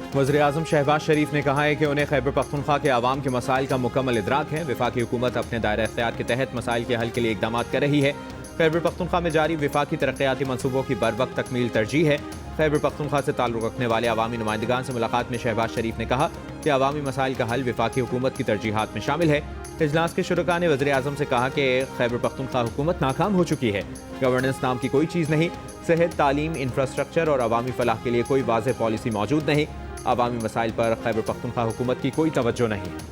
वज़ीर-ए-आज़म शहबाज शरीफ ने कहा है कि उन्हें खैबर पख्तूनख्वा के अवाम के मसाइल का मुकम्मल इदराक है। वफाकी हुकूमत अपने दायरा इख्तियार के तहत मसाइल के हल के लिए इकदाम कर रही है। खैबर पख्तूनख्वा में जारी वफाकी तरक्याती मनसूबों की बरवक्त तकमील तरजीह है। खैबर पख्तूनख्वा से ताल्लुक़ रखने वाले अवामी नुमाइंदगान से मुलाकात में शहबाज शरीफ ने कहा कि अवामी मसाइल का हल वफाकी हुकूमत की तरजीहात में शामिल है। इजलास के शुरका ने वज़ीर-ए-आज़म से कहा कि खैबर पख्तूनख्वा हुकूमत नाकाम हो चुकी है। गवर्नेंस नाम की कोई चीज़ नहीं, सेहत, तालीम, इंफ्रास्ट्रक्चर और अवामी फलाह के लिए कोई वाज़ेह पॉलिसी मौजूद नहीं। अवामी मसाइल पर खैबर पख्तूनख्वा हुकूमत की कोई तवज्जो नहीं है।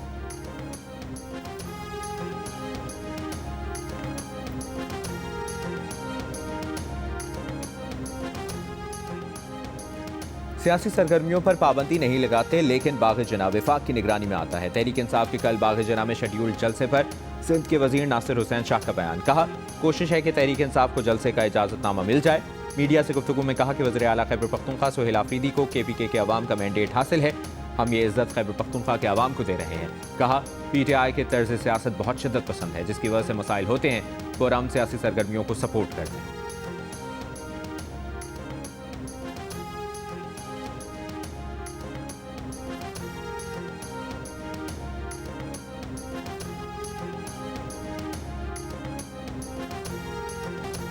सियासी सरगर्मियों पर पाबंदी नहीं लगाते, लेकिन बाग़ जना वफाक की निगरानी में आता है। तहरीक इंसाफ के कल बाग़ जना में शेड्यूल्ड जलसे पर सिंध के वजीर नासिर हुसैन शाह का बयान। कहा, कोशिश है कि तहरीक इंसाफ को जलसे का इजाजतनामा मिल जाए। मीडिया से गुफ्तगू में कहा कि वज़ीर आला खैबर पख्तूनख्वा सुहेल आफरीदी को KPK के अवाम का मैंडेट हासिल है। हम ये इज्जत खैबर पख्तूनख्वा के अवाम को दे रहे हैं। कहा, PTI के तर्ज सियासत बहुत शिद्दत पसंद है, जिसकी वजह से मसाइल होते हैं। पुरअमन सियासी सरगर्मियों को सपोर्ट करते हैं।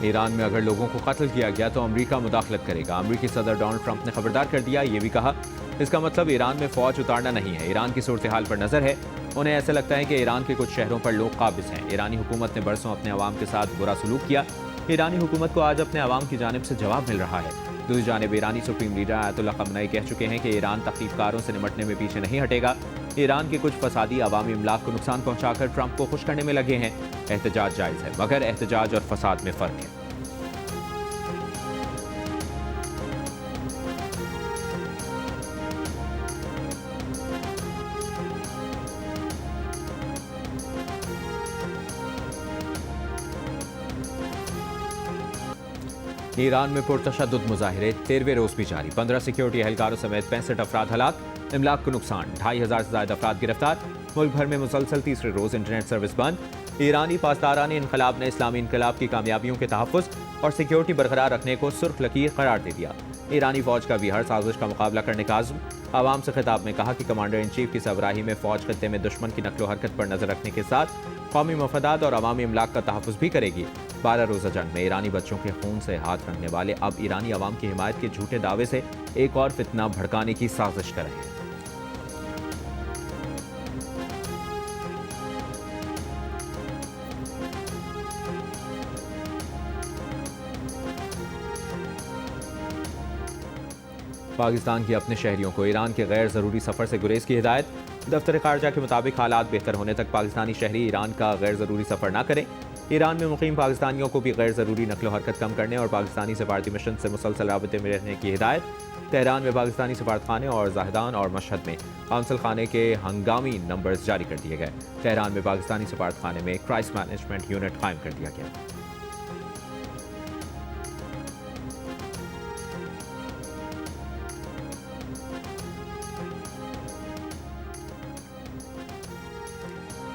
ईरान में अगर लोगों को कत्ल किया गया तो अमेरिका मुदाखलत करेगा। अमेरिकी सदर डोनाल्ड ट्रंप ने खबरदार कर दिया। ये भी कहा, इसका मतलब ईरान में फौज उतारना नहीं है। ईरान की सूरत हाल पर नजर है। उन्हें ऐसा लगता है कि ईरान के कुछ शहरों पर लोग काबिज हैं। ईरानी हुकूमत ने बरसों अपने अवाम के साथ बुरा सलूक किया। ईरानी हुकूमत को आज अपने अवाम की जानिब से जवाब मिल रहा है। दूसरी जानिब ईरानी सुप्रीम लीडर आयतुल्लाह खमनई कह चुके हैं कि ईरान तख्लीफकारों से निमटने में पीछे नहीं हटेगा। ईरान के कुछ फसादी अवामी इमलाक को नुकसान पहुंचाकर ट्रंप को खुश करने में लगे हैं। एहतजाज जायज़ है, मगर एहतजाज और फसाद में फ़र्क है। ईरान में पुरतशद्दुद मुजाहिरे 13वें रोज भी जारी। 15 सिक्योरिटी एहलकारों समेत 65 अफराद हलाक, इमलाक को नुकसान, 2500 से ज्यादा अफराद गिरफ्तार। मुल्क भर में मुसलसल तीसरे रोज इंटरनेट सर्विस बंद। ईरानी पासदारान इनकलाब ने इस्लामी इनकलाब की कामयाबियों के तहफ़्फ़ुज़ और सिक्योरिटी बरकरार रखने को सुर्ख लकीर करार दे दिया। ईरानी फौज का भी हर साजिश का मुकाबला करने का आज़म। आवाम से खिताब में कहा कि कमांडर इन चीफ की सरबराही में फौज खत्ते में दुश्मन की नकलो हरकत पर नजर रखने के साथ कौमी मफादात और अवामी इमलाक का तहफ़्फ़ुज़ भी करेगी। 12 रोज़ा जंग में ईरानी बच्चों के खून से हाथ रखने वाले अब ईरानी अवाम की हिमायत के झूठे दावे से एक और फितना भड़काने की साजिश कर रहे हैं। पाकिस्तान के अपने शहरियों को ईरान के गैर ज़रूरी सफ़र से गुरेज की हिदायत। दफ्तर ख़ारजा के मुताबिक हालात बेहतर होने तक पाकिस्तानी शहरी ईरान का गैर ज़रूरी सफ़र ना करें। ईरान में मुकीम पाकिस्तानियों को भी गैर ज़रूरी नकलो हरकत कम करने और पाकिस्तानी सफारती मिशन से मुसलसल राबते में रहने की हिदायत। तेहरान में पाकिस्तानी सफारतखाने और जाहिदान और मशहद में काउंसिल खाने के हंगामी नंबर्स जारी कर दिए गए। तेहरान में पाकिस्तानी सफारतखाने में क्राइसिस मैनेजमेंट यूनिट कायम कर दिया गया।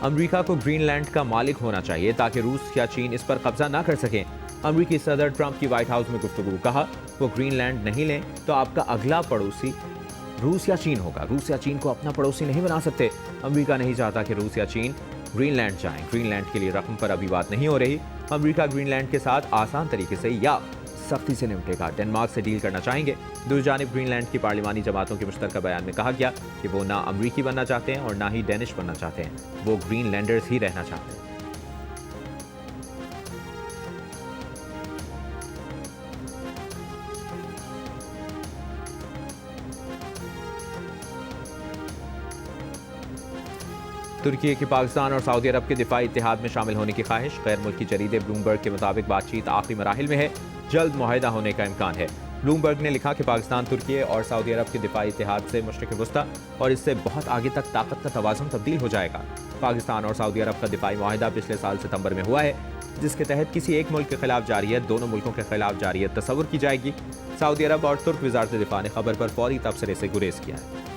अमेरिका को ग्रीनलैंड का मालिक होना चाहिए ताकि रूस या चीन इस पर कब्जा ना कर सकें। अमेरिकी सदर ट्रंप की व्हाइट हाउस में गुफ्तगू। कहा, वो ग्रीनलैंड नहीं लें तो आपका अगला पड़ोसी रूस या चीन होगा। रूस या चीन को अपना पड़ोसी नहीं बना सकते। अमेरिका नहीं चाहता कि रूस या चीन ग्रीनलैंड जाएं। ग्रीनलैंड के लिए रकम पर अभी बात नहीं हो रही। अमेरिका ग्रीनलैंड के साथ आसान तरीके से या सख्ती से निपटेगा। डेनमार्क से डील करना चाहेंगे। दूसरी जानिब ग्रीनलैंड की पार्लिमानी जमातों के मुश्तरका बयान में कहा गया कि वो ना अमरीकी बनना चाहते हैं और ना ही डेनिश बनना चाहते हैं। वो ग्रीनलैंडर्स ही रहना चाहते हैं। तुर्की की पाकिस्तान और सऊदी अरब के दिफाई इत्तेहाद में शामिल होने की ख्वाहिश। गैर मुल्की जरीदे ब्लूमबर्ग के मुताबिक बातचीत आखिरी मराहिल में है। जल्द मुआहिदा होने का इम्कान है। ब्लूमबर्ग ने लिखा कि पाकिस्तान तुर्की और सऊदी अरब के दिफाई इत्तेहाद से मशरिक़ वस्ता और इससे बहुत आगे तक ताकत का तवाज़ुन तब्दील हो जाएगा। पाकिस्तान और सऊदी अरब का दिफाई मुआहिदा पिछले साल सितंबर में हुआ है, जिसके तहत किसी एक मुल्क के खिलाफ जारियत दोनों मुल्कों के खिलाफ जारियत तस्वुर की जाएगी। सऊदी अरब और तुर्क वज़ारत दिफा ने खबर पर फौरी तबसरे से गुरेज किया है।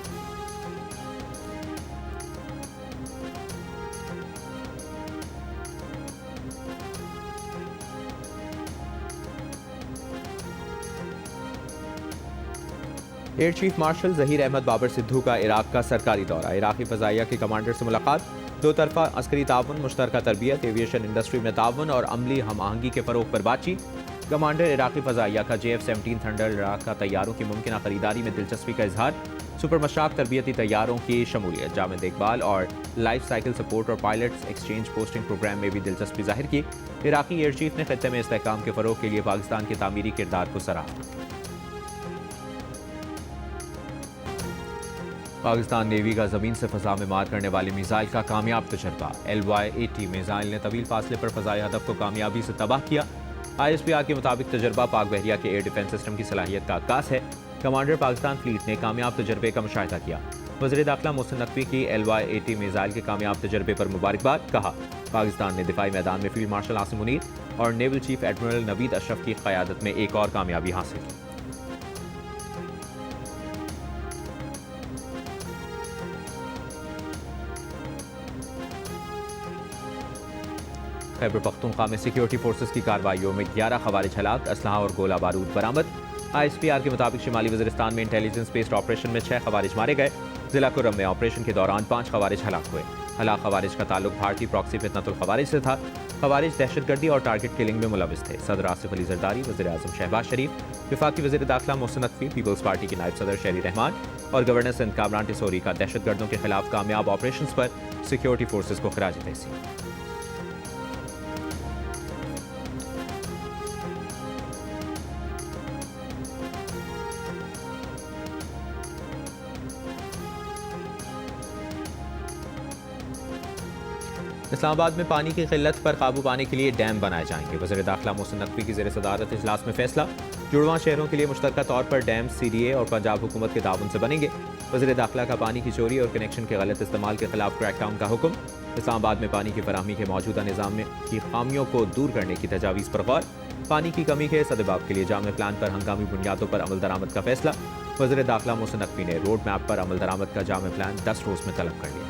Air chief marshal Zaheer Ahmed Babar Sidhu का इराक का सरकारी दौरा, इराकी फ़ज़ाइया के कमांडर से मुलाकात, दो तरफा अस्करी ताउन, मुश्तरका तरबियत, एविएशन इंडस्ट्री में ताउन और अमली हम आहंगी के फ़रोग पर बातचीत। कमांडर इराकी फ़ज़ाइया का JF-17 थंडर लड़ाका तैयारों की मुमकिन खरीदारी में दिलचस्पी का इजहार, सुपर मशाक तरबियती तैयारों की शमूलियत, जामे देखभाल और लाइफ साइकिल सपोर्ट और पायलट्स एक्सचेंज पोस्टिंग प्रोग्राम में भी दिलचस्पी जाहिर की। इराकी एयर चीफ ने खत्ते में इस्तेहकाम के फ़रोग के लिए पाकिस्तान के तामीरी किरदार को सराहा। पाकिस्तान नेवी का ज़मीन से फ़ज़ा में मार करने वाले मिसाइल का कामयाब तजर्बा, LY-80 मिसाइल ने तवील फासले पर फ़ज़ाई हदफ को कामयाबी से तबाह किया। ISPR के मुताबिक तजर्बा पाक बहरिया के एयर डिफेंस सिस्टम की सलाहियत का अक्कास है। कमांडर पाकिस्तान फ्लीट ने कामयाब तजर्बे का मुशाहिदा किया। वज़ीर दाखिला मोहसिन नकवी की LY-80 मिसाइल के कामयाब तजर्बे पर मुबारकबाद, कहा पाकिस्तान ने दिफाई मैदान में फील्ड मार्शल आसिम मुनीर और naval chief admiral Naveed Ashraf की क़यादत में एक और कामयाबी हासिल की। खैबर पख्तूनख्वा में सिक्योरिटी फोर्सेस की कार्रवाइयों में 11 खवारिज हलाक, असलहा और गोला बारूद बरामद। ISPR के मुताबिक शिमाली वज़ीरिस्तान में इंटेलिजेंस बेस्ड ऑपरेशन में 6 खवारिज मारे गए। जिला कुर्रम में ऑपरेशन के दौरान 5 खवारिज हलाक हुए। हलाक खवारिज का ताल्लुक भारतीय प्रॉक्सी फितनतुल खवारिज से था। खवारिज दहशतगर्दी और टारगेट किलिंग में मुलविस थे। सदर आसिफ अली जरदारी, वज़ीर आज़म शहबाज शरीफ, वफाकी वज़ीर दाखिला मोहसिन नकवी, पीपल्स पार्टी के नायब सदर शहरी रहमान और गवर्नर सिंध कामरान टिसोरी का दहशतगर्दों के खिलाफ कामयाब ऑपरेशन पर सिक्योरिटी फोर्सेस को खराज तहसीन। इस्लामाबाद में पानी की किल्लत पर काबू पाने के लिए डैम बनाए जाएंगे। वज़ीर दाखिला मोहसिन नकवी की ज़ेर सदारत इजलास में फैसला, जुड़वां शहरों के लिए मुश्तरका तौर पर डैम CDA और पंजाब हुकूमत के ताउन से बनेंगे। वज़ीर दाखिला का पानी की चोरी और कनेक्शन के गलत इस्तेमाल के खिलाफ क्रैकडाउन का हुक्म। इस्लामाबाद में पानी की फराहमी के मौजूदा निज़ाम की खामियों को दूर करने की तजावीज़ पर गौर। पानी की कमी के सदबाब के लिए जामे प्लान पर हंगामी बुनियादों पर अमल दरामद का फैसला। वज़ीर दाखिला मोहसिन नकवी ने रोड मैप पर अमल दरामद का जामे प्लान 10 रोज़ में तलब कर लिया।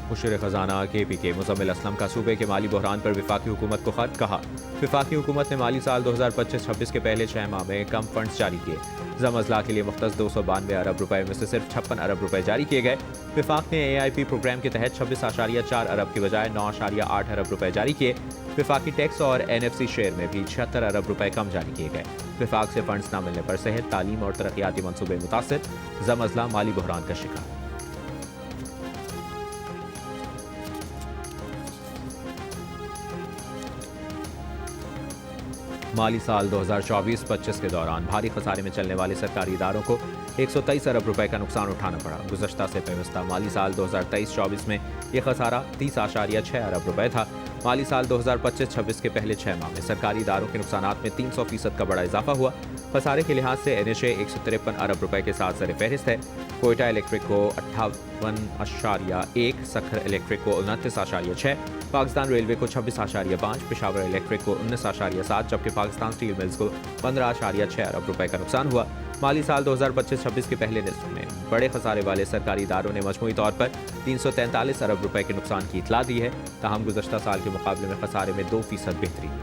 मुशीर खजाना KPK मुज़म्मिल असलम का सूबे के माली बहरान पर वफाकी हुकूमत को खत, कहा वफाकी हुकूमत ने माली साल 2025-26 के पहले 6 माह में कम फंड्स जारी किए। ज़म अजला के लिए मुख्तस 292 अरब रुपए में से सिर्फ 56 अरब रुपए जारी किए गए। वफाक ने AIP प्रोग्राम के तहत 26.4 अरब के बजाय 9.8 अरब रुपए जारी किए। वफाकी टैक्स और NFC शेयर में भी 76 अरब रुपए कम जारी किए गए। वफाक से फंड्स न मिलने पर सेहत, तालीम और तरक्याती मनसूबे मुतासर, ज़म अजला माली बहरान का शिकार। माली साल 2024-25 के दौरान भारी खसारे में चलने वाले सरकारी इदारों को 123 अरब रुपए का नुकसान उठाना पड़ा। गुज़श्ता से पेवस्ता माली साल 2023-24 में यह खसारा 30.6 अरब रुपए था। माली साल 2025-26 के पहले 6 माह में सरकारी इदारों के नुकसानात में 300% का बड़ा इजाफा हुआ। खसारे के लिहाज से NHA 153 अरब रुपए के साथ सर फहरिस्त है। कोयटा इलेक्ट्रिक को 58.1, सखर इलेक्ट्रिक को 29.6, पाकिस्तान रेलवे को 26.5, पेशावर इलेक्ट्रिक को 19.7, जबकि पाकिस्तान स्टील मिल्स को 15.6 अरब रुपए का नुकसान हुआ। माली साल 2025-26 के पहले निस्फ में बड़े खसारे वाले सरकारी इदारों ने मजमूई तौर पर 343 अरब रुपए के नुकसान की इतला दी है। ताहम गुज़श्ता साल के मुकाबले में खसारे में 2% बेहतरी हुई।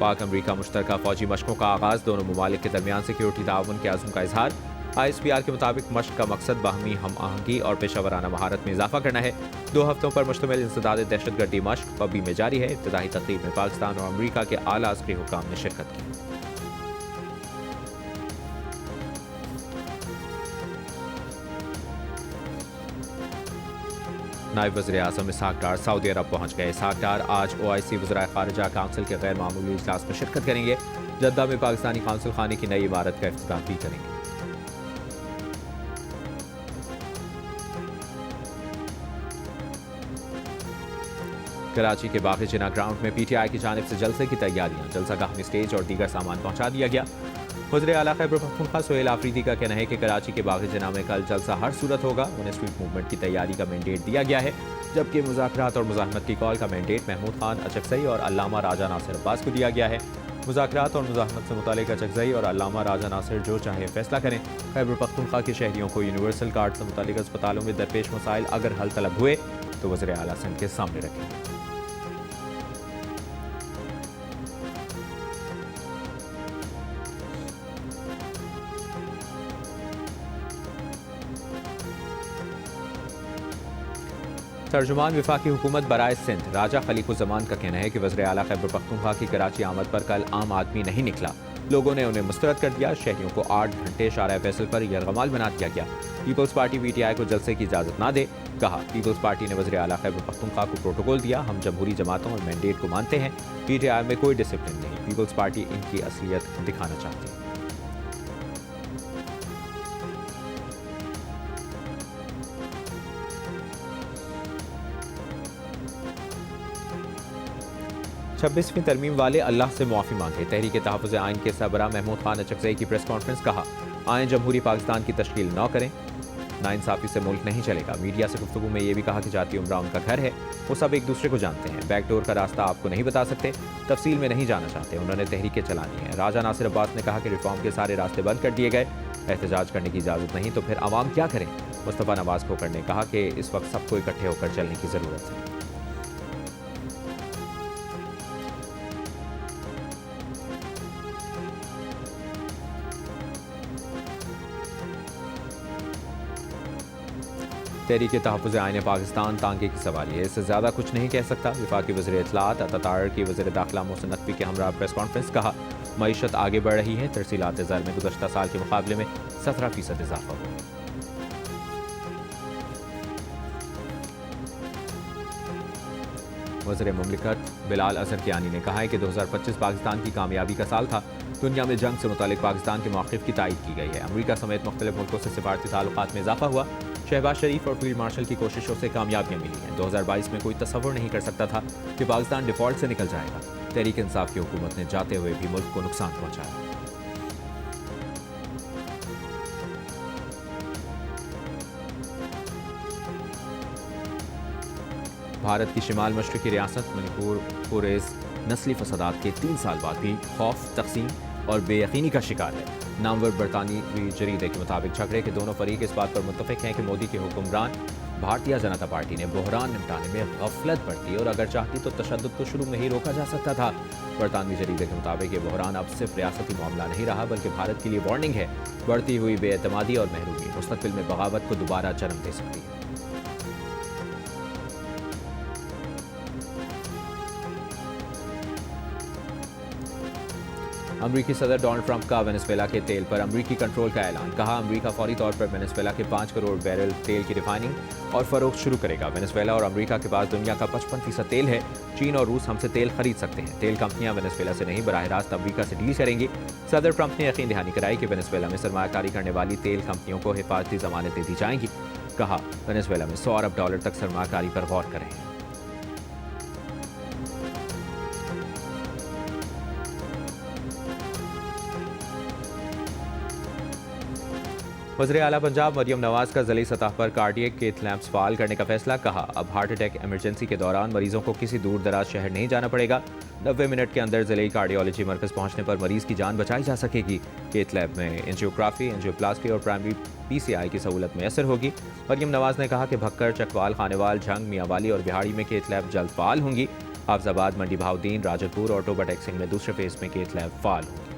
पाक अमरीका मुश्तरका फौजी मशकों का आगाज, दोनों ममालिक के दरमियान सिक्योरिटी ताउन के अज़्म का इजहार। ISPR के मुताबिक मशक का मकसद बाहमी हम आहंगी और पेशावराना महारत में इजाफा करना है। 2 हफ्तों पर मुश्तमिल इंसदाद दहशतगर्दी मशक पबी में जारी है। इब्तदाई तकरीब में पाकिस्तान और अमरीका के आला अस्करी हुकाम ने शिरकत की। नायब वज़ीर आज़म इसहाक डार सऊदी अरब पहुँच गए। इसहाक डार आज OIC वज़राए ख़ारिजा काउंसिल के गैर मामूली इजलास में शिरकत करेंगे। जद्दा में पाकिस्तानी काउंसिल खाने की नई इमारत का इफ्तिताह भी करेंगे। कराची के बाग़ जिना ग्राउंड में PTI की जानिब से जलसे की तैयारियां, जलसागाह में स्टेज और दीगर सामान पहुंचा दिया गया। वज़ीर आला खैबर पख्तूनख्वा सोहेल आफरीदी का कहना है कि कराची के बाग़ जिना में कल जलसा हर सूरत होगा। उन्हें स्ट्रीट मूवमेंट की तैयारी का मैंडेट दिया गया है, जबकि मुज़ाकरात और मुज़ाहमत की कॉल का मैंडेट महमूद खान अचकसई और अल्लामा राजा नासिर अब्बास को दिया गया है। मुज़ाकरात और मुज़ाहमत से मुतालिक अचकज़ई और अल्लामा राजा नासिर जो चाहे फैसला करें। खैबर पख्तूनख्वा के शहरियों को यूनिवर्सल कार्ड से मुतालिक अस्पतालों में दरपेश मसाइल अगर हल तलब हुए तो वज़ीर आला सिंध के सामने रखेंगे। तर्जुमान वफाकी हुकूमत बराए सिंध राजा खलीकुज़्ज़मान का कहना है कि वज़ीर आला खैबर पख्तूनख्वा की कराची आमद पर कल आम आदमी नहीं निकला। लोगों ने उन्हें मुस्तरद कर दिया। शहरियों को 8 घंटे शारा फैसल पर यरगमाल बना दिया गया। पीपल्स पार्टी PTI को जलसे की इजाज़त ना दे। कहा, पीपल्स पार्टी ने वज़ीर आला खैबर पख्तूनख्वा को प्रोटोकॉल दिया। हम जमहूरी जमातों और मैंडेट को मानते हैं। PTI में कोई डिसिप्लिन नहीं। पीपल्स पार्टी इनकी असलियत दिखाना चाहती है। छब्बीसवीं तरमीम वाले अल्लाह से मुआफ़ी मांगे। तहरीक तहफ़्फ़ुज़ आइन के सरबराह महमूद खान अचकज़ई की प्रेस कॉन्फ्रेंस। कहा, आए जमहूरी पाकिस्तान की तश्कील न करें। नाइंसाफ़ी से मुल्क नहीं चलेगा। मीडिया से गुफ्तगू में ये भी कहा कि जाती उम्रा उनका घर है, वो सब एक दूसरे को जानते हैं। बैकडोर का रास्ता आपको नहीं बता सकते, तफसील में नहीं जाना चाहते। उन्होंने तहरीकें चलानी है। राजा नासिर अब्बास ने कहा कि रिफॉर्म के सारे रास्ते बंद कर दिए गए। एहतजाज करने की इजाज़त नहीं तो फिर आवाम क्या करें। मुस्तफ़ा नवाज़ खोखर ने कहा कि इस वक्त सबको इकट्ठे होकर चलने की ज़रूरत है। तहरीक तहफ़्फ़ुज़ आइन पाकिस्तान तांगे की सवारी है, इससे ज़्यादा कुछ नहीं कह सकता। वफाकी वज़ीर इत्तलात अतातार की वज़ीर दाखिला मोहसिन नकवी के हमरा प्रेस कॉन्फ्रेंस। कहा, मईशत आगे बढ़ रही है। तरसीलात ज़र में गुज़श्ता साल के मुकाबले में 17% इजाफा हुआ। वज़ीर मुमलिकत बिलाल असर कियानी ने कहा है कि 2025 पाकिस्तान की कामयाबी का साल था। दुनिया में जंग से मुतालिक पाकिस्तान के मौक़िफ़ की तायीद की गई है। अमरीका समेत मुख्तलिफ मुल्कों से सिफारती ताल्लुकात में इजाफा हुआ। शहबाज शरीफ और फील्ड मार्शल की कोशिशों से कामयाबियां मिली हैं। 2022 में कोई तसव्वुर नहीं कर सकता था कि पाकिस्तान डिफॉल्ट से निकल जाएगा। तहरीक इंसाफ की हुकूमत ने जाते हुए भी मुल्क को नुकसान पहुंचाया। भारत की शिमाल मशरक़ी रियासत मणिपुर पुरेस नस्ली फसादात के 3 साल बाद भी खौफ, तक़सीम और बेयकीनी का शिकार है। नामवर बरतानवी जरीदे के मुताबिक झगड़े के दोनों फरीक इस बात पर मुत्तफ़िक़ हैं कि मोदी के हुक्मरान भारतीय जनता पार्टी ने बहरान निपटाने में गफलत बरती और अगर चाहती तो तशद्दुद को शुरू में ही रोका जा सकता था। बरतानवी जरीदे के मुताबिक ये बहरान अब सिर्फ रियासती मामला नहीं रहा बल्कि भारत के लिए वार्निंग है। बढ़ती हुई बेएतमादी और महरूमी मुस्तक़बिल में बगावत को दोबारा जन्म दे सकती है। अमरीकी सदर डोनाल्ड ट्रंप का वेनेजुएला के तेल पर अमरीकी कंट्रोल का ऐलान। कहा, अमरीका फौरी तौर पर वेनेजुएला के 5 करोड़ बैरल तेल की रिफाइनिंग और फरोख्त शुरू करेगा। वेनेजुएला और अमरीका के पास दुनिया का 55% तेल है। चीन और रूस हमसे तेल खरीद सकते हैं। तेल कंपनियां वेनेजुएला से नहीं, बराह रास्त अमरीका से डील करेंगी। सदर ट्रंप ने यकीन दहानी कराई कि वेनेजुएला में सरमायाकारी करने वाली तेल कंपनियों को हिफाजती जमानतें दी जाएंगी। कहा, वेनेजुएला में $100 अरब तक सरमायाकारी पर गौर करें। वज़ीर आला पंजाब मरियम नवाज का ज़िली सतह पर कार्डियक केथ लैंप्स फ़ाल करने का फैसला। कहा, अब हार्ट अटैक इमरजेंसी के दौरान मरीजों को किसी दूर दराज शहर नहीं जाना पड़ेगा। 90 मिनट के अंदर ज़िली कार्डियोलॉजी मरकज़ पहुंचने पर मरीज की जान बचाई जा सकेगी। केथ लैब में एंजियोग्राफी, एंजियोप्लास्टी और प्राइमरी PCI की सहूलत मैसर होगी। मरियम नवाज ने कहा कि भक्कर, चकवाल, खानेवाल, झंग, मियांवाली और बिहाड़ी में केथ लैब जल्द फ़ाल होंगी। हाफिजाबाद, मंडी भाउद्दीन, राजलपुर और टोबा टेक्सिंग में दूसरे फेज़ में केथ लैब फ़ाल होंगी।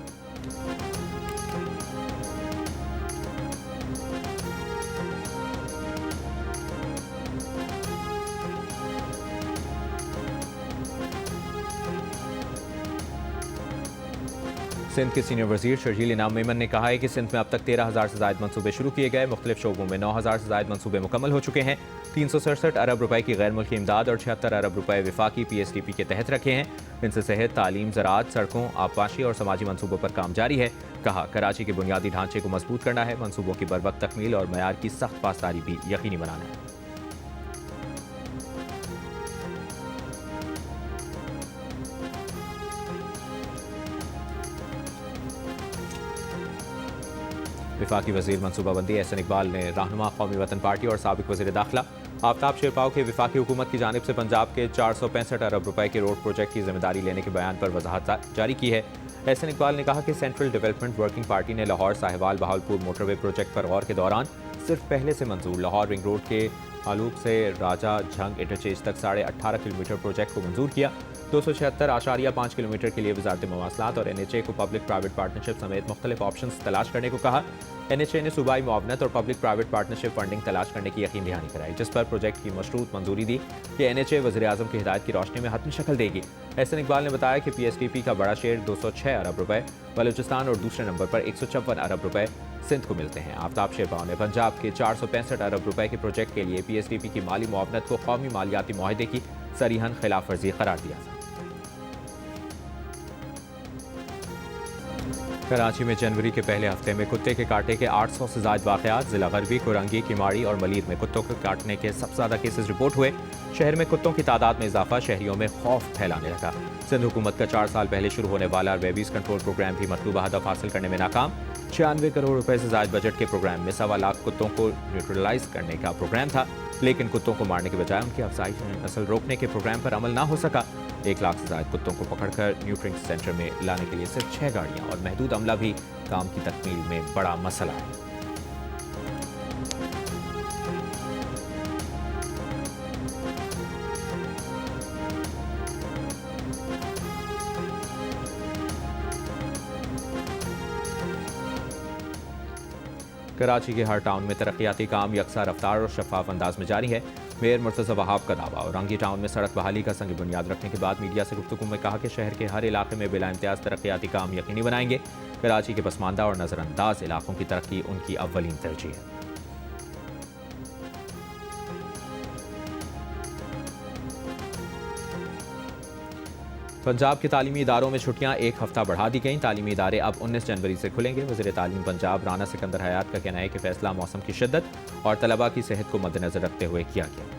सिंध के सीनियर वजीर शर्जील इनाम मेमन ने कहा है कि सिंध में अब तक 13,000 से ज़ायद मनसूबे शुरू किए गए। मुख्तलिफ शोबों में 9,000 से ज़ायद मनसूबे मुकम्मल हो चुके हैं। 367 अरब रुपए की गैर मुल्की इमदाद और 76 अरब रुपए विफाकी PSDP के तहत रखे हैं। इनसे सेहत, तालीम, ज़राअत, सड़कों, आबपाशी और समाजी मनसूबों पर काम जारी है। कहा, कराची के बुनियादी ढांचे को मजबूत करना है। मनसूबों की बरवक्त तकमील और मयार की सख्त पासदारी भी यकीनी बनाना है। वफाकी वज़ीर मनसूबाबंदी एहसन इकबाल ने रहनुमा कौमी वतन पार्टी और साबिक वज़ीर दाखिला आफ्ताब शेरपाव के विफाकी हुकूमत की जानिब से पंजाब के 465 अरब रुपए के रोड प्रोजेक्ट की जिम्मेदारी लेने के बयान पर वजाहत जारी की है। एहसन इकबाल ने कहा कि सेंट्रल डेवलपमेंट वर्किंग पार्टी ने लाहौर साहिवाल बहावलपुर मोटरवे प्रोजेक्ट पर गौर के दौरान सिर्फ पहले से मंजूर लाहौर रिंग रोड के आलूक से राजा झंग इंटरचेंज तक 18.5 किलोमीटर प्रोजेक्ट को मंजूर किया। 276.5 किलोमीटर के लिए वजारत मवासलात और NHA को पब्लिक प्राइवेट पार्टनरशिप समेत मुख्तलिफ ऑप्शन तलाश करने को कहा। NHA ने सूबाई मुआवनत और पब्लिक प्राइवेट पार्टनरशिप फंडिंग तलाश करने की यकीन दहानी कराई, जिस पर प्रोजेक्ट की मशरूत मंजूरी दी कि NHA वज़ीर आज़म की हिदायत की रोशनी में हतमी शक्ल देगी। एहसन इकबाल ने बताया कि PSDP का बड़ा शेयर 206 अरब रुपए, बलूचिस्तान और दूसरे नंबर पर 156 अरब रुपए सिंध को मिलते हैं। आफ्ताब शेरपाव ने पंजाब के 465 अरब रुपए के प्रोजेक्ट के लिए PSDP की माली मुआवनत को कौमी मालियाती मुआहदे की सरीहन खिलाफ वर्जी करार दिया। कराची में जनवरी के पहले हफ्ते में कुत्ते के काटे के 800 से ज्यादा वाकयात। जिला गरबी, कुरंगी, किमाड़ी और मलीर में कुत्तों के काटने के सबसे ज्यादा केसेस रिपोर्ट हुए। शहर में कुत्तों की तादाद में इजाफा शहरियों में खौफ फैलाने लगा। सिंध हुकूमत का 4 साल पहले शुरू होने वाला रेबीज कंट्रोल प्रोग्राम भी मतलूबा हदफ हासिल करने में नाकाम। 96 करोड़ रुपए से ज्यादा बजट के प्रोग्राम में 1.25 लाख कुत्तों को न्यूट्रलाइज करने का प्रोग्राम था, लेकिन कुत्तों को मारने के बजाय उनकी अफजाइश नस्ल रोकने के प्रोग्राम पर अमल ना हो सका। 1 लाख से ज्यादा कुत्तों को पकड़कर न्यूट्रिंग सेंटर में लाने के लिए सिर्फ 6 गाड़ियां और महदूद अमला भी काम की तकमील में बड़ा मसला है। कराची के हर टाउन में तरक्याती काम यकसा रफ्तार और शफाफ अंदाज में जारी है। मेयर मुर्तज़ा वहाब का दावा। और रंगी टाउन में सड़क बहाली का संग बुनियाद रखने के बाद मीडिया से गुफ्तगू में कहा कि शहर के हर इलाके में बिला इम्तियाज तरक्याती काम यकीनी बनाएंगे। कराची के पसमानदा और नजरअंदाज इलाकों की तरक्की उनकी अव्वलीन तरजीह है। पंजाब के तालीमी इदारों में छुट्टियां 1 हफ्ता बढ़ा दी गईं। तालीमी इदारे अब 19 जनवरी से खुलेंगे। वज़ीर तालीम पंजाब राना सिकंदर हयात का कहना है कि फैसला मौसम की शिद्दत और तलबा की सेहत को मद्देनजर रखते हुए किया गया।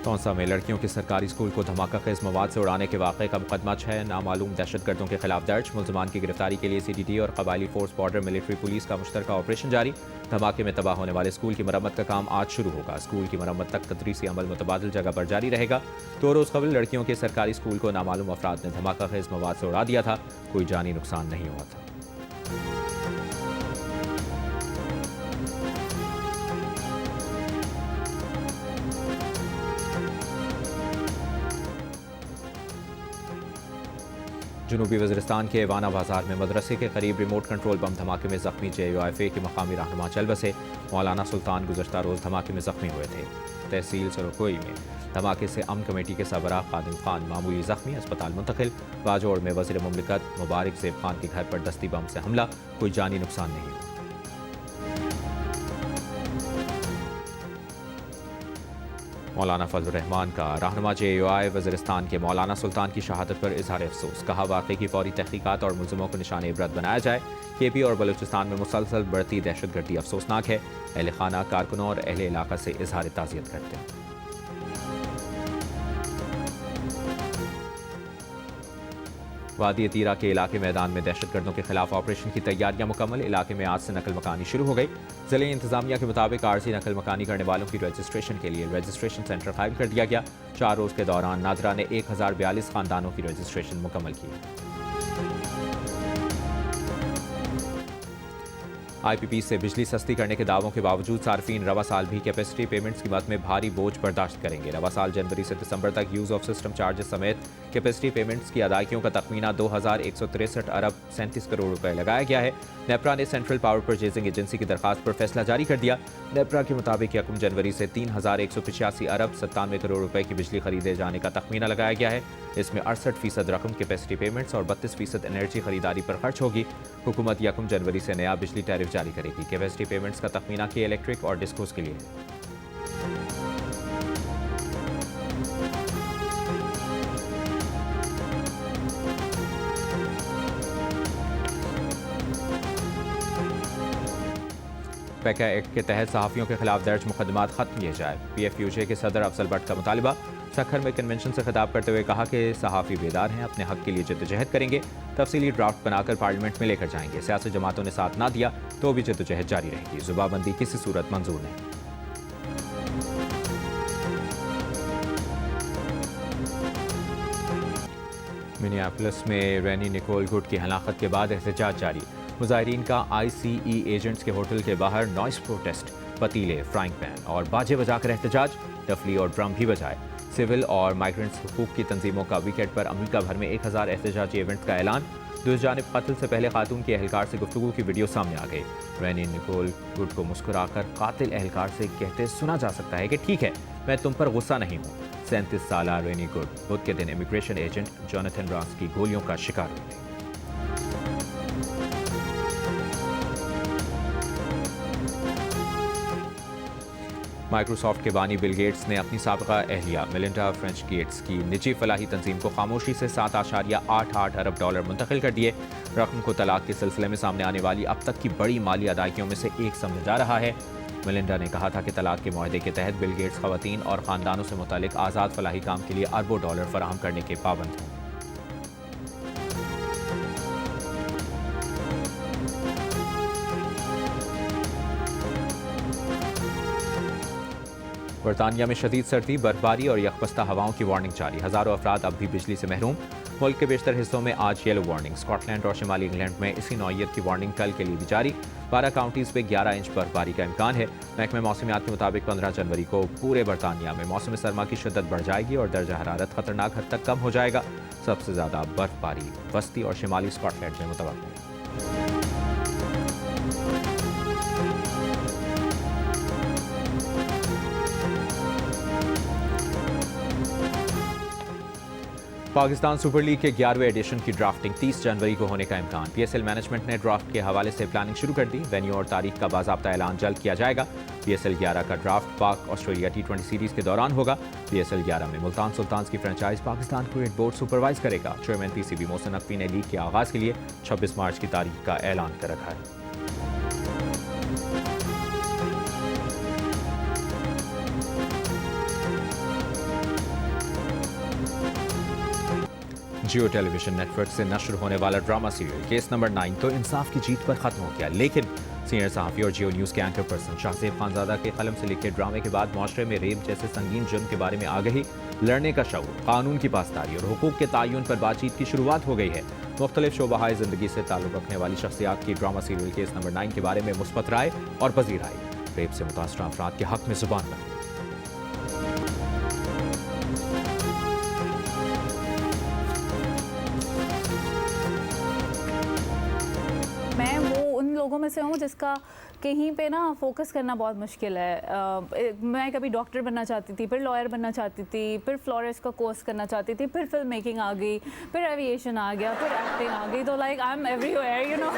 तौंसा में लड़कियों के सरकारी स्कूल को धमाका खेज मवाद से उड़ाने के वाक़े का मुकदमा 6 नामालूम दहशतगर्दों के खिलाफ दर्ज। मुलजमान की गिरफ्तारी के लिए CTT और कबायली फोर्स बॉर्डर मिलिट्री पुलिस का मुश्तरका ऑपरेशन जारी। धमाके में तबाह होने वाले स्कूल की मरम्मत का काम आज शुरू होगा। स्कूल की मरम्मत तक तदरीसी अमल मुतबादिल जगह पर जारी रहेगा। 2 रोज़ कबल लड़कियों के सरकारी स्कूल को नामालूम अफराद ने धमाका खेज मवाद से उड़ा दिया था। कोई जानी नुकसान नहीं हुआ था। जनूबी वज़ीरिस्तान के एवाना बाजार में मदरसे के करीब रिमोट कंट्रोल बम धमाके में जख्मी JUIFA के मकामी रहनुमा चल बसे। मौलाना सुल्तान गुज़श्ता रोज़ धमाके में जख्मी हुए थे। तहसील सरकोई में धमाके से अमन कमेटी के सरबराह कादिम खान मामूली जख्मी, अस्पताल मुंतकिल। बाजोड़ में वज़ीर मुमलिकत मुबारक ज़ेब खान के घर पर दस्ती बम से हमला, कोई जानी नुकसान नहीं हुआ। मौलाना फजल रहमान का रहनुमा JUI वज़ीरिस्तान के मौलाना सुल्तान की शहादत पर इजहार अफसोस। कहा वाक़े की फौरी तहकीकात और मुलज़िमों को निशान इबरत बनाया जाए। KP और बलूचिस्तान में मुसलसल बढ़ती दहशतगर्दी अफसोसनाक है। अहले खाना, कारकुनों और अहले इलाका से इजहार ताज़ियत करते हैं। वादी तीरा के इलाके मैदान में दहशतगर्दों के खिलाफ ऑपरेशन की तैयारियां मुकम्मल। इलाके में आज से नकल मकानी शुरू हो गई। जिले इंतजामिया के मुताबिक आरजी नकल मकानी करने वालों की रजिस्ट्रेशन के लिए रजिस्ट्रेशन सेंटर कायम कर दिया गया। 4 रोज़ के दौरान नादरा ने 1042 खानदानों की रजिस्ट्रेशन मुकम्मल की। IPP से बिजली सस्ती करने के दावों के बावजूद सार्फिन रवा साल भी कैपेसिटी पेमेंट्स कीमत में भारी बोझ बर्दाश्त करेंगे। रवा साल जनवरी से दिसंबर तक यूज़ ऑफ सिस्टम चार्जेस समेत कैपेसिटी पेमेंट्स की अदायगियों का तखमीना 2163 अरब 37 करोड़ रुपए लगाया गया है। नेपरा ने सेंट्रल पावर परचेजिंग एजेंसी की दरखास्त पर फैसला जारी कर दिया। नेपरा के मुताबिक 1 जनवरी से 3185 अरब 97 करोड़ रुपए की बिजली खरीदे जाने का तखमीना लगाया गया है। इसमें 68% रकम कैपेसिटी पेमेंट्स और 32% एनर्जी खरीदारी पर खर्च होगी। हुकूमत 1 जनवरी से नया बिजली टैरिफ जारी करेगी। कैपेसिटी पेमेंट्स का तखमीना के इलेक्ट्रिक और डिस्कोस के लिए है। पैका एक्ट के तहत सहाफ़ियों के खिलाफ दर्ज मुकदमात खत्म किए जाए। PFUJ के सदर अफजल भट्ट का मुतालबा। सखर में कन्वेंशन से खिताब करते हुए कहा कि सहाफ़ी बेदार हैं, अपने हक के लिए जद्दोजहद करेंगे, तफसीली ड्राफ्ट बनाकर पार्लियामेंट में लेकर जाएंगे। सियासी जमातों ने साथ ना दिया तो भी जद्दोजहद जारी रहेगी। जुबाबंदी किसी सूरत मंजूर नहीं। मिनियापोलिस में रैनी निकोल गुड की हलाकत के बाद एहतजाज जारी। मुजाहिरीन का ICE एजेंट्स के होटल के बाहर नॉइस प्रोटेस्ट, पतीले, फ्राइंग पैन और बाजे बजाकर एहतजाज, टफली और ड्रम भी बजाए। सिविल और माइग्रेंट्स हुकूक की तंजीमों का वीकेंड पर अमेरिका भर में 1000 एहतजाजी इवेंट्स का ऐलान। दूसरी जानिब कत्ल से पहले खातून के एहलकार से गुफ्तगू की वीडियो सामने आ गई। रैनी निकोल गुड को मुस्कुराकर कातिल एहलकार से कहते सुना जा सकता है कि ठीक है, मैं तुम पर गुस्सा नहीं हूँ। 37 साल रेनी गुड बुध के दिन इमिग्रेशन एजेंट जोनाथन रॉस की गोलियों का शिकार हुई थी। माइक्रोसॉफ्ट के बानी बिल गेट्स ने अपनी साबिका अहलिया मेलिंडा फ्रेंच गेट्स की निजी फलाही तंजीम को खामोशी से $7.88 अरब मुंतकिल कर दिए। रकम को तलाक के सिलसिले में सामने आने वाली अब तक की बड़ी माली अदायगियों में से एक समझा जा रहा है। मेलिंडा ने कहा था कि तलाक के मुआहदे के तहत बिल गेट्स खवातीन और ख़ानदानों से मुतालिक आज़ाद फलाही काम के लिए अरबों डॉलर फराहम करने के पाबंद हों। बरतानिया में शदीद सर्दी, बर्फबारी और यकबस्ता हवाओं की वार्निंग जारी। हज़ारों अफराद अब भी बिजली से महरूम। मुल्क के बेशतर हिस्सों में आज येलो वार्निंग। स्कॉटलैंड और शिमाली इंग्लैंड में इसी नौइयत की वार्निंग कल के लिए भी जारी। 12 काउंटीज़ पे 11 इंच बर्फबारी का इम्कान है। महकमे मौसमियात के मुताबिक 15 जनवरी को पूरे बरतानिया में मौसम सरमा की शिद्दत बढ़ जाएगी और दर्जा हरारत खतरनाक हद तक कम हो जाएगा। सबसे ज़्यादा बर्फबारी वस्ती और शिमाली स्कॉटलैंड में मुतवक्किल है। पाकिस्तान सुपर लीग के 11वें एडिशन की ड्राफ्टिंग 30 जनवरी को होने का इम्कान। PSL मैनेजमेंट ने ड्राफ्ट के हवाले से प्लानिंग शुरू कर दी। वेन्यू और तारीख का बाज़ाब्ता ऐलान जल्द किया जाएगा। PSL 11 का ड्राफ्ट पाक ऑस्ट्रेलिया T20 सीरीज के दौरान होगा। PSL 11 में मुल्तान सुल्तान्स की franchise Pakistan cricket board supervise करेगा। चेयरमैन PCB मोहसिन नकवी ने लीग के आगाज़ के लिए 26 मार्च की तारीख का ऐलान कर रखा है। जियो टेलीविजन नेटवर्क से नश्र होने वाला ड्रामा सीरियल केस नंबर 9 तो इंसाफ की जीत पर खत्म हो गया, लेकिन सीनियर सहाफ़ी और जियो न्यूज़ के एंकर पर्सन शाहज़ेब खानज़ादा के कलम से लिखे ड्रामे के बाद माशरे में रेप जैसे संगीन जुर्म के बारे में आगही, लड़ने का शऊर, कानून की पासदारी और हुकूक के तयन पर बातचीत की शुरुआत हो गई है। मुख्तलिफ शोबाहाए ज़िंदगी से ताल्लुक़ रखने वाली शख्सियात की ड्रामा सीरियल केस नंबर 9 के बारे में मुस्बत राय और पज़ीर आई। रेप से मुतासरा अफराद के हक़ में ज़ुबान बनी। मैं वो उन लोगों में से हूँ जिसका कहीं पे ना फोकस करना बहुत मुश्किल है। मैं कभी डॉक्टर बनना चाहती थी, फिर लॉयर बनना चाहती थी, फिर फ्लोरिस्ट का कोर्स करना चाहती थी, फिर फिल्म मेकिंग आ गई, फिर एविएशन आ गया, फिर एक्टिंग आ गई। तो like I am everywhere, you know.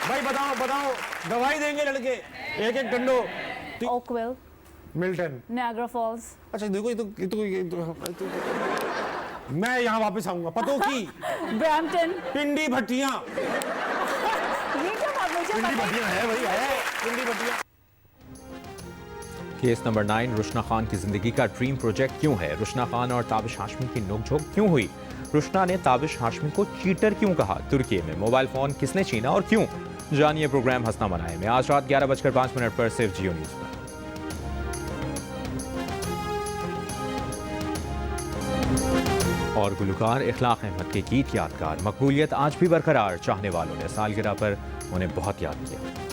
भाई बताओ दवाई देंगे लड़के एक एक डंडो। Oakville, Milton, Niagara Falls. अच्छा देखो ये तो मैं यहाँ वापस आऊंगा। पतो की ब्रैम्पटन, पिंडी भट्टियाँ। ये क्या बात मुझे पिंडी पता भट्टियाँ है भाई, है पिंडी भट्टियाँ। केस नंबर 9 रुशना खान की जिंदगी का ड्रीम प्रोजेक्ट क्यों है? रुशना खान और ताबिश हाशमी की नोकझोंक क्यों हुई? रुशना ने ताबिश हाशमी को चीटर क्यों कहा? तुर्की में मोबाइल फोन किसने छीना और क्यों? जानिए प्रोग्राम हंसना मनाए में आज रात 11:05 पर सिर्फ जियो न्यूज़ पर। और गुलकार इखलाक अहमद के गीत यादगार, मकबूलियत आज भी बरकरार, चाहने वालों ने सालगिरह पर उन्हें बहुत याद किया।